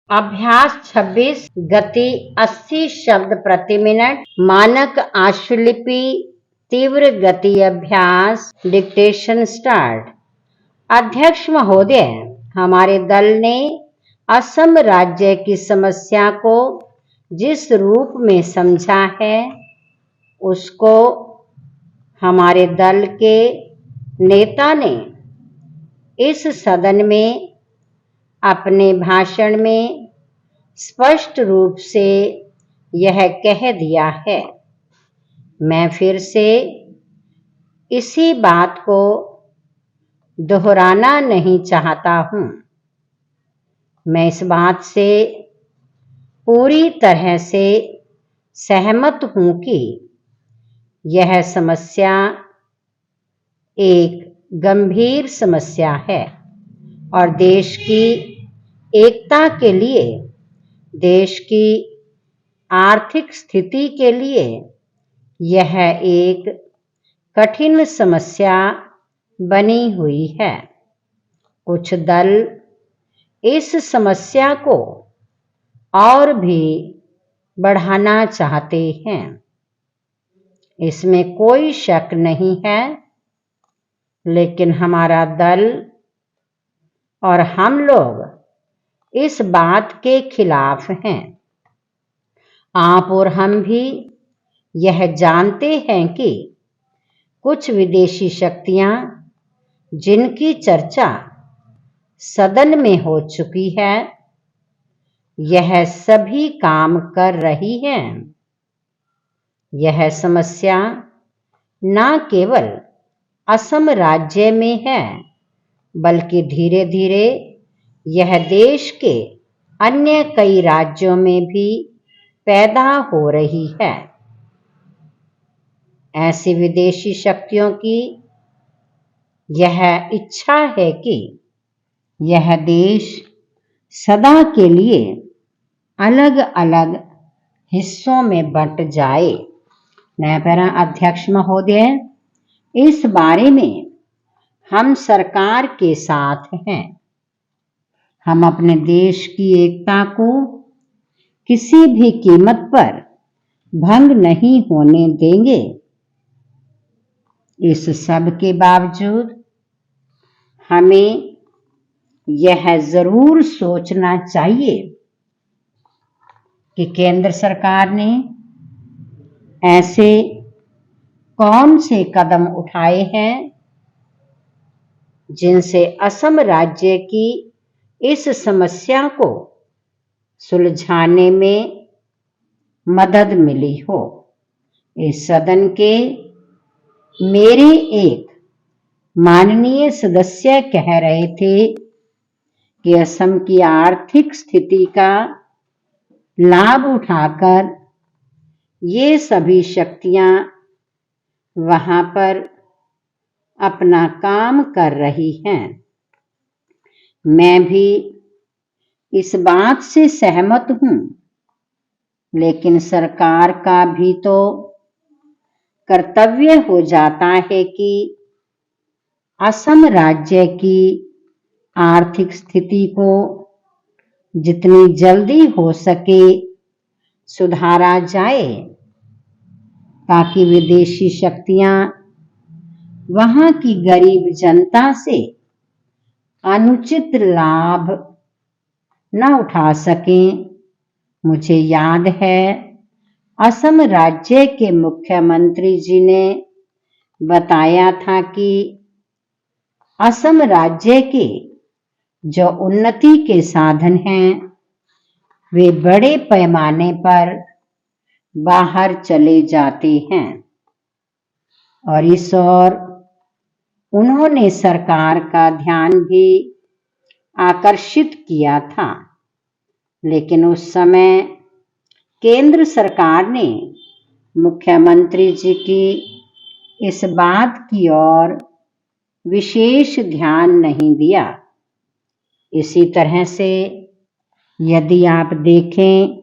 अभ्यास 26 गति 80 शब्द प्रति मिनट। मानक आशुलिपि तीव्र गति अभ्यास। Dictation start. अध्यक्ष महोदय, हमारे दल ने असम राज्य की समस्या को जिस रूप में समझा है उसको हमारे दल के नेता ने इस सदन में अपने भाषण में स्पष्ट रूप से यह कह दिया है। मैं फिर से इसी बात को दोहराना नहीं चाहता हूं। मैं इस बात से पूरी तरह से सहमत हूं कि यह समस्या एक गंभीर समस्या है और देश की एकता के लिए, देश की आर्थिक स्थिति के लिए यह एक कठिन समस्या बनी हुई है। कुछ दल इस समस्या को और भी बढ़ाना चाहते हैं, इसमें कोई शक नहीं है, लेकिन हमारा दल और हम लोग इस बात के खिलाफ हैं। आप और हम भी यह जानते हैं कि कुछ विदेशी शक्तियां जिनकी चर्चा सदन में हो चुकी है, यह सभी काम कर रही हैं। यह समस्या न केवल असम राज्य में है, बल्कि धीरे धीरे यह देश के अन्य कई राज्यों में भी पैदा हो रही है। ऐसी विदेशी शक्तियों की यह इच्छा है कि यह देश सदा के लिए अलग अलग हिस्सों में बंट जाए। न्यायपालिका अध्यक्ष महोदय, इस बारे में हम सरकार के साथ हैं। हम अपने देश की एकता को किसी भी कीमत पर भंग नहीं होने देंगे। इस सब के बावजूद हमें यह जरूर सोचना चाहिए कि केंद्र सरकार ने ऐसे कौन से कदम उठाए हैं जिनसे असम राज्य की इस समस्या को सुलझाने में मदद मिली हो। इस सदन के मेरे एक माननीय सदस्य कह रहे थे कि असम की आर्थिक स्थिति का लाभ उठाकर ये सभी शक्तियां वहां पर अपना काम कर रही हैं। मैं भी इस बात से सहमत हूं, लेकिन सरकार का भी तो कर्तव्य हो जाता है कि असम राज्य की आर्थिक स्थिति को जितनी जल्दी हो सके सुधारा जाए, ताकि विदेशी शक्तियां वहां की गरीब जनता से अनुचित लाभ न उठा सकें। मुझे याद है, असम राज्य के मुख्यमंत्री जी ने बताया था कि असम राज्य के जो उन्नति के साधन हैं वे बड़े पैमाने पर बाहर चले जाते हैं, और इस ओर उन्होंने सरकार का ध्यान भी आकर्षित किया था। लेकिन उस समय केंद्र सरकार ने मुख्यमंत्री जी की इस बात की ओर विशेष ध्यान नहीं दिया। इसी तरह से यदि आप देखें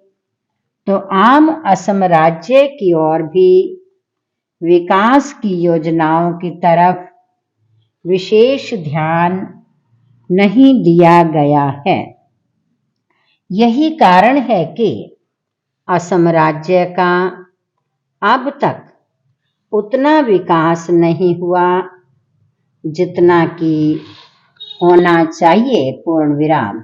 तो आम असम राज्य की ओर भी विकास की योजनाओं की तरफ विशेष ध्यान नहीं दिया गया है। यही कारण है कि असम राज्य का अब तक उतना विकास नहीं हुआ जितना कि होना चाहिए। पूर्ण विराम।